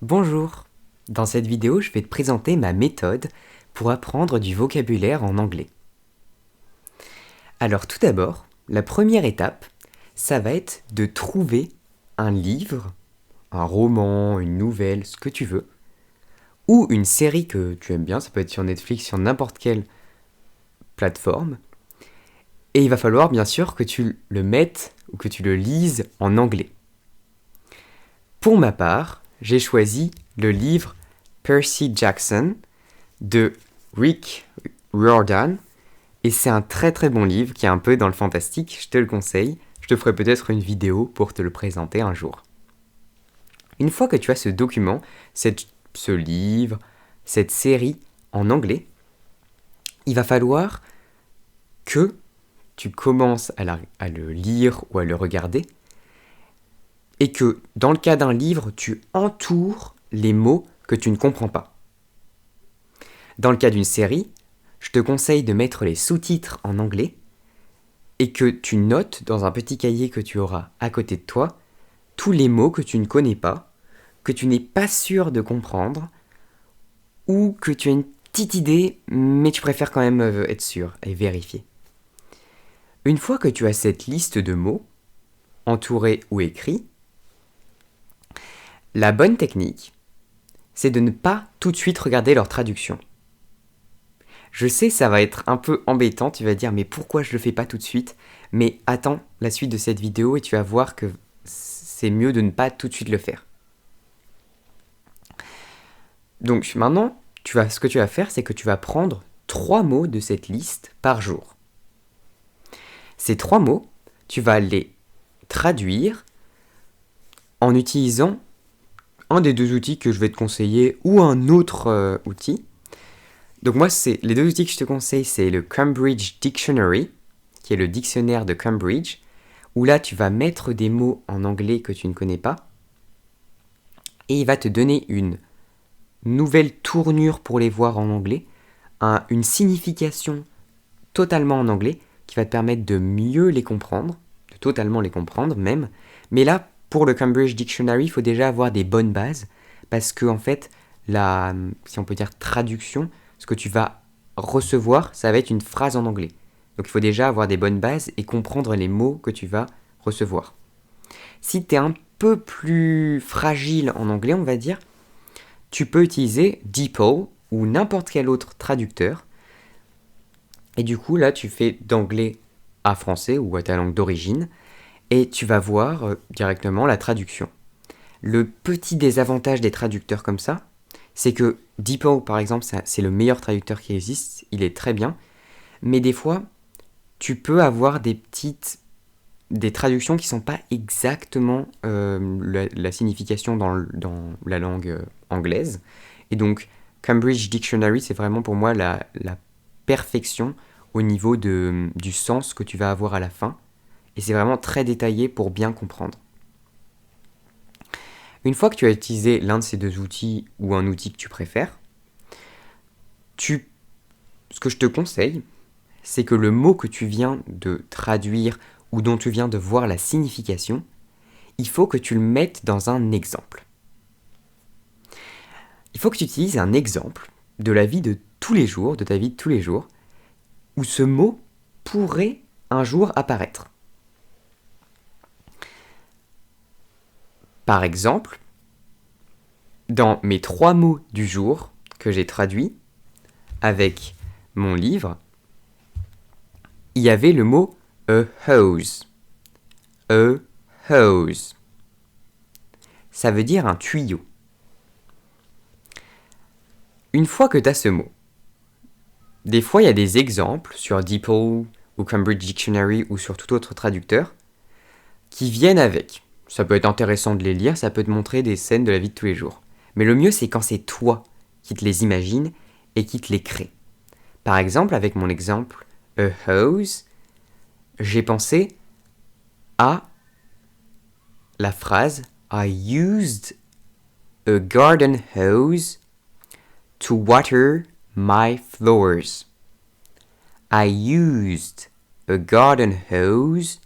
Bonjour. Dans cette vidéo, je vais te présenter ma méthode pour apprendre du vocabulaire en anglais. Alors tout d'abord, la première étape, ça va être de trouver un livre, un roman, une nouvelle, ce que tu veux, ou une série que tu aimes bien, ça peut être sur Netflix, sur n'importe quelle plateforme, et il va falloir bien sûr que tu le mettes ou que tu le lises en anglais. Pour ma part, j'ai choisi le livre Percy Jackson de Rick Riordan, et c'est un très très bon livre qui est un peu dans le fantastique, je te le conseille. Je te ferai peut-être une vidéo pour te le présenter un jour. Une fois que tu as ce document, ce livre, cette série en anglais, il va falloir que tu commences à le lire ou à le regarder, et que dans le cas d'un livre, tu entoures les mots que tu ne comprends pas. Dans le cas d'une série, je te conseille de mettre les sous-titres en anglais et que tu notes dans un petit cahier que tu auras à côté de toi tous les mots que tu ne connais pas, que tu n'es pas sûr de comprendre ou que tu as une petite idée mais tu préfères quand même être sûr et vérifier. Une fois que tu as cette liste de mots, entourés ou écrits, la bonne technique, c'est de ne pas tout de suite regarder leur traduction. Je sais, ça va être un peu embêtant, tu vas dire mais pourquoi je le fais pas tout de suite? Mais attends la suite de cette vidéo et tu vas voir que c'est mieux de ne pas tout de suite le faire. Donc maintenant, ce que tu vas faire, c'est que tu vas prendre 3 mots de cette liste par jour. Ces 3 mots, tu vas les traduire en utilisant un des deux outils que je vais te conseiller ou un autre outil. Donc moi, les deux outils que je te conseille, c'est le Cambridge Dictionary, qui est le dictionnaire de Cambridge, où là, tu vas mettre des mots en anglais que tu ne connais pas, et il va te donner une nouvelle tournure pour les voir en anglais, une signification totalement en anglais, qui va te permettre de mieux les comprendre, de totalement les comprendre même. Mais là, pour le Cambridge Dictionary, il faut déjà avoir des bonnes bases, parce que en fait, si on peut dire traduction, ce que tu vas recevoir, ça va être une phrase en anglais. Donc il faut déjà avoir des bonnes bases et comprendre les mots que tu vas recevoir. Si tu es un peu plus fragile en anglais, on va dire, tu peux utiliser DeepL ou n'importe quel autre traducteur. Et du coup, là, tu fais d'anglais à français ou à ta langue d'origine et tu vas voir directement la traduction. Le petit désavantage des traducteurs comme ça, c'est que DeepL, par exemple, c'est le meilleur traducteur qui existe, il est très bien, mais des fois, tu peux avoir des traductions qui ne sont pas exactement la signification dans la langue anglaise. Et donc, Cambridge Dictionary, c'est vraiment pour moi la perfection au niveau du sens que tu vas avoir à la fin. Et c'est vraiment très détaillé pour bien comprendre. Une fois que tu as utilisé l'un de ces deux outils ou un outil que tu préfères, ce que je te conseille, c'est que le mot que tu viens de traduire ou dont tu viens de voir la signification, il faut que tu le mettes dans un exemple. Il faut que tu utilises un exemple de la vie de tous les jours, de ta vie de tous les jours, où ce mot pourrait un jour apparaître. Par exemple, dans mes 3 mots du jour que j'ai traduits avec mon livre, il y avait le mot a hose. A hose. Ça veut dire un tuyau. Une fois que tu as ce mot, des fois il y a des exemples sur DeepL ou Cambridge Dictionary ou sur tout autre traducteur qui viennent avec. Ça peut être intéressant de les lire, ça peut te montrer des scènes de la vie de tous les jours. Mais le mieux c'est quand c'est toi qui te les imagines et qui te les crée. Par exemple, avec mon exemple a hose, j'ai pensé à la phrase I used a garden hose to water my flowers. I used a garden hose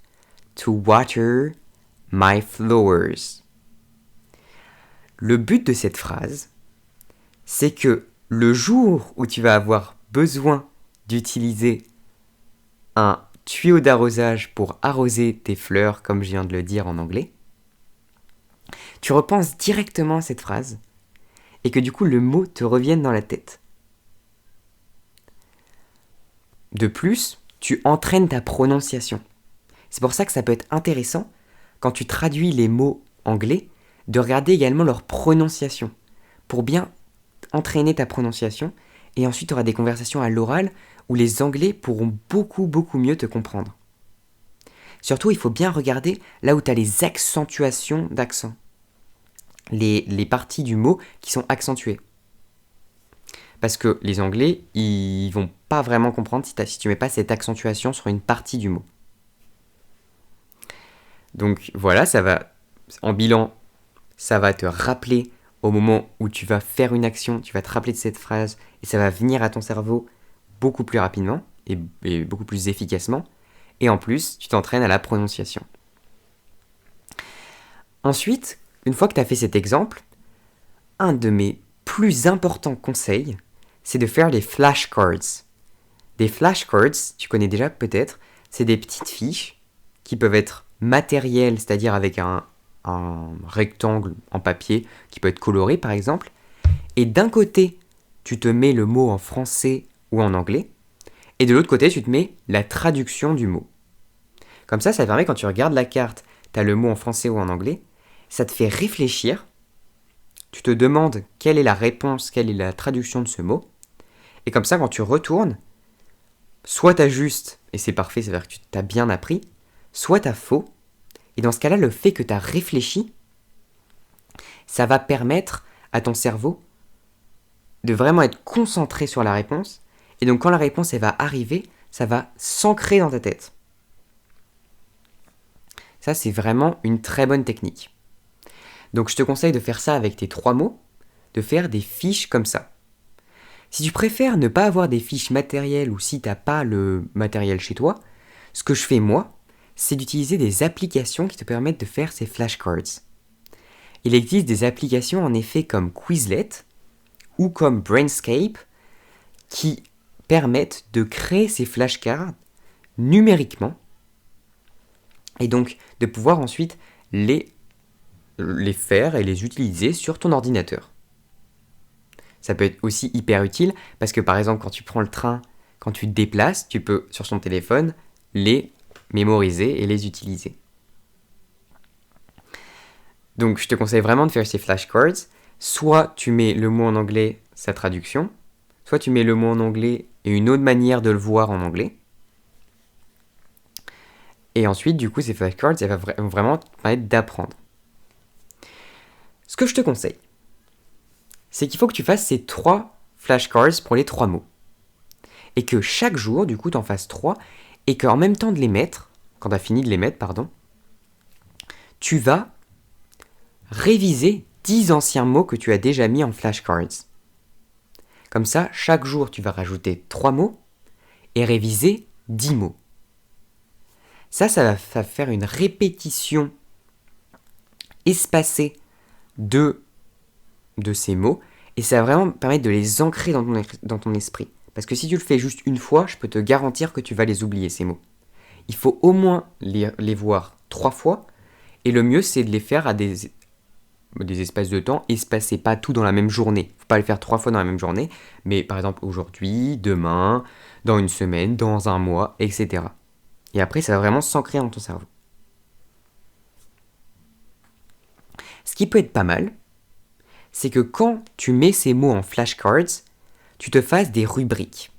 to water my flowers. Le but de cette phrase, c'est que le jour où tu vas avoir besoin d'utiliser un tuyau d'arrosage pour arroser tes fleurs, comme je viens de le dire en anglais, tu repenses directement à cette phrase et que du coup le mot te revienne dans la tête. De plus, tu entraînes ta prononciation. C'est pour ça que ça peut être intéressant, quand tu traduis les mots anglais, de regarder également leur prononciation, pour bien entraîner ta prononciation, et ensuite tu auras des conversations à l'oral où les Anglais pourront beaucoup mieux te comprendre. Surtout, il faut bien regarder là où tu as les accentuations d'accent, les parties du mot qui sont accentuées. Parce que les Anglais, ils vont pas vraiment comprendre si tu mets pas cette accentuation sur une partie du mot. Donc voilà, en bilan, ça va te rappeler au moment où tu vas faire une action, tu vas te rappeler de cette phrase et ça va venir à ton cerveau beaucoup plus rapidement et beaucoup plus efficacement. Et en plus, tu t'entraînes à la prononciation. Ensuite, une fois que tu as fait cet exemple, un de mes plus importants conseils, c'est de faire des flashcards. Des flashcards, tu connais déjà peut-être, c'est des petites fiches qui peuvent être matérielles, c'est-à-dire avec un rectangle en papier qui peut être coloré par exemple. Et d'un côté, tu te mets le mot en français ou en anglais. Et de l'autre côté, tu te mets la traduction du mot. Comme ça permet quand tu regardes la carte, tu as le mot en français ou en anglais. Ça te fait réfléchir. Tu te demandes quelle est la réponse, quelle est la traduction de ce mot. Et comme ça, quand tu retournes, soit tu as juste, et c'est parfait, c'est-à-dire que tu t'as bien appris, soit tu as faux. Et dans ce cas-là, le fait que tu as réfléchi, ça va permettre à ton cerveau de vraiment être concentré sur la réponse. Et donc quand la réponse elle va arriver, ça va s'ancrer dans ta tête. Ça, c'est vraiment une très bonne technique. Donc je te conseille de faire ça avec tes 3 mots, de faire des fiches comme ça. Si tu préfères ne pas avoir des fiches matérielles ou si tu n'as pas le matériel chez toi, ce que je fais moi, c'est d'utiliser des applications qui te permettent de faire ces flashcards. Il existe des applications en effet comme Quizlet ou comme Brainscape qui permettent de créer ces flashcards numériquement et donc de pouvoir ensuite les faire et les utiliser sur ton ordinateur. Ça peut être aussi hyper utile parce que par exemple quand tu prends le train, quand tu te déplaces, tu peux sur ton téléphone les mémoriser et les utiliser. Donc je te conseille vraiment de faire ces flashcards. Soit tu mets le mot en anglais, sa traduction, soit tu mets le mot en anglais et une autre manière de le voir en anglais. Et ensuite, du coup, ces flashcards, ça va vraiment te permettre d'apprendre. Ce que je te conseille, c'est qu'il faut que tu fasses ces 3 flashcards pour les 3 mots. Et que chaque jour, du coup, tu en fasses 3, et qu'en même temps de les mettre, quand tu as fini de les mettre, tu vas réviser 10 anciens mots que tu as déjà mis en flashcards. Comme ça, chaque jour, tu vas rajouter 3 mots et réviser 10 mots. Ça va faire une répétition espacée de ces mots et ça va vraiment permettre de les ancrer dans ton esprit. Parce que si tu le fais juste une fois, je peux te garantir que tu vas les oublier, ces mots. Il faut au moins les voir 3 fois et le mieux, c'est de les faire à des espaces de temps espacés, pas tout dans la même journée. Il ne faut pas le faire 3 fois dans la même journée, mais par exemple aujourd'hui, demain, dans une semaine, dans un mois, etc. Et après, ça va vraiment s'ancrer dans ton cerveau. Ce qui peut être pas mal, c'est que quand tu mets ces mots en flashcards, tu te fasses des rubriques.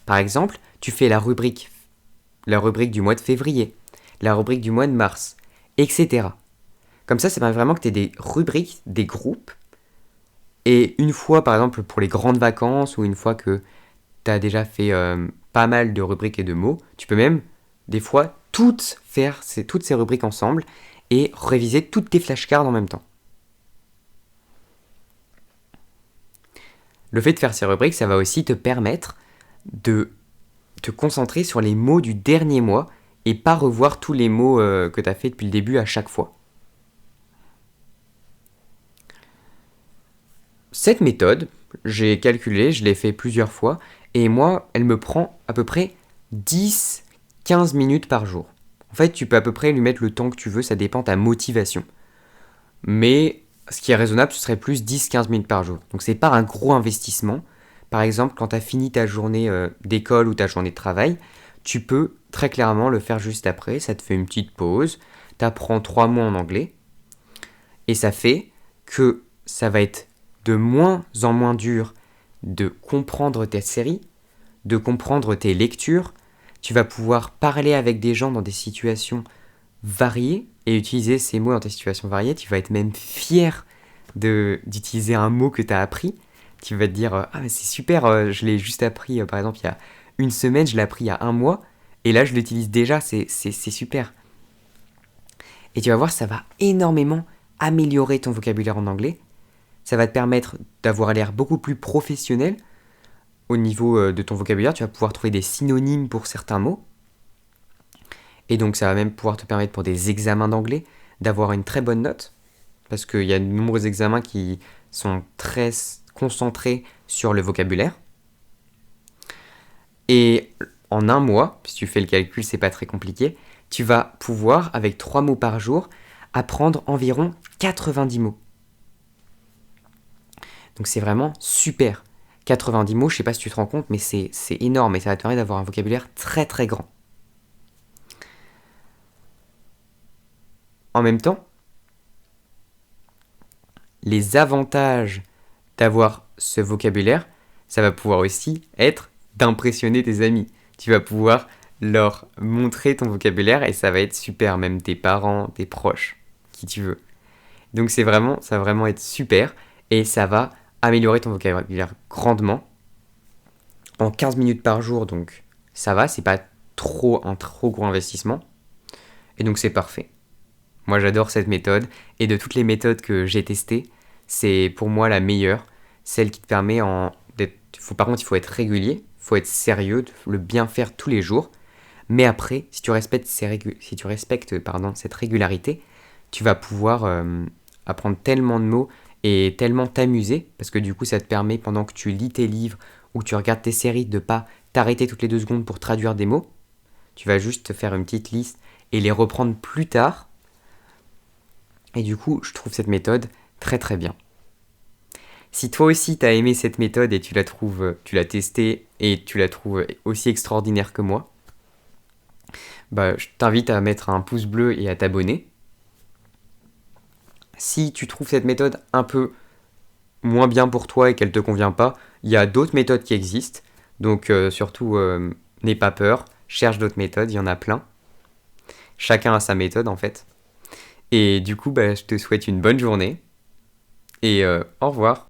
Par exemple, tu fais la rubrique du mois de février, la rubrique du mois de mars, etc. Comme ça permet vraiment que tu aies des rubriques, des groupes. Et une fois, par exemple, pour les grandes vacances, ou une fois que tu as déjà fait pas mal de rubriques et de mots, tu peux même, des fois, toutes ces rubriques ensemble et réviser toutes tes flashcards en même temps. Le fait de faire ces rubriques, ça va aussi te permettre de te concentrer sur les mots du dernier mois et pas revoir tous les mots que tu as fait depuis le début à chaque fois. Cette méthode, j'ai calculé, je l'ai fait plusieurs fois, et moi, elle me prend à peu près 10-15 minutes par jour. En fait, tu peux à peu près lui mettre le temps que tu veux, ça dépend de ta motivation. Mais ce qui est raisonnable, ce serait plus 10-15 minutes par jour. Donc c'est pas un gros investissement. Par exemple, quand tu as fini ta journée d'école ou ta journée de travail, tu peux très clairement le faire juste après. Ça te fait une petite pause, tu apprends 3 mots en anglais, et ça fait que ça va être de moins en moins dur de comprendre tes séries, de comprendre tes lectures. Tu vas pouvoir parler avec des gens dans des situations variées et utiliser ces mots dans des situations variées. Tu vas être même fier d'utiliser un mot que tu as appris. Tu vas te dire ah mais c'est super, je l'ai juste appris par exemple il y a une semaine, je l'ai appris il y a un mois et là je l'utilise déjà, c'est super. Et tu vas voir, ça va énormément améliorer ton vocabulaire en anglais. Ça va te permettre d'avoir l'air beaucoup plus professionnel au niveau de ton vocabulaire. Tu vas pouvoir trouver des synonymes pour certains mots. Et donc ça va même pouvoir te permettre pour des examens d'anglais d'avoir une très bonne note. Parce qu'il y a de nombreux examens qui sont très concentrés sur le vocabulaire. Et en un mois, si tu fais le calcul, c'est pas très compliqué, tu vas pouvoir, avec 3 mots par jour, apprendre environ 90 mots. Donc c'est vraiment super. 90 mots, je sais pas si tu te rends compte, mais c'est énorme et ça va te permettre d'avoir un vocabulaire très très grand. En même temps, les avantages d'avoir ce vocabulaire, ça va pouvoir aussi être d'impressionner tes amis. Tu vas pouvoir leur montrer ton vocabulaire et ça va être super, même tes parents, tes proches, qui tu veux. Donc ça va vraiment être super et ça va améliorer ton vocabulaire grandement. En 15 minutes par jour, donc ça va, c'est pas un trop gros investissement. Et donc c'est parfait. Moi j'adore cette méthode et de toutes les méthodes que j'ai testées, c'est pour moi la meilleure, celle qui te permet par contre il faut être régulier, il faut être sérieux, le bien faire tous les jours. Mais après, si tu respectes cette régularité, tu vas pouvoir apprendre tellement de mots et tellement t'amuser, parce que du coup ça te permet pendant que tu lis tes livres ou tu regardes tes séries de pas t'arrêter toutes les 2 secondes pour traduire des mots. Tu vas juste te faire une petite liste et les reprendre plus tard. Et du coup, je trouve cette méthode très très bien. Si toi aussi t'as aimé cette méthode et tu l'as testée et tu la trouves aussi extraordinaire que moi, bah, je t'invite à mettre un pouce bleu et à t'abonner. Si tu trouves cette méthode un peu moins bien pour toi et qu'elle ne te convient pas, il y a d'autres méthodes qui existent. Donc surtout, n'aie pas peur, cherche d'autres méthodes, il y en a plein. Chacun a sa méthode en fait. Et du coup, bah, je te souhaite une bonne journée et au revoir.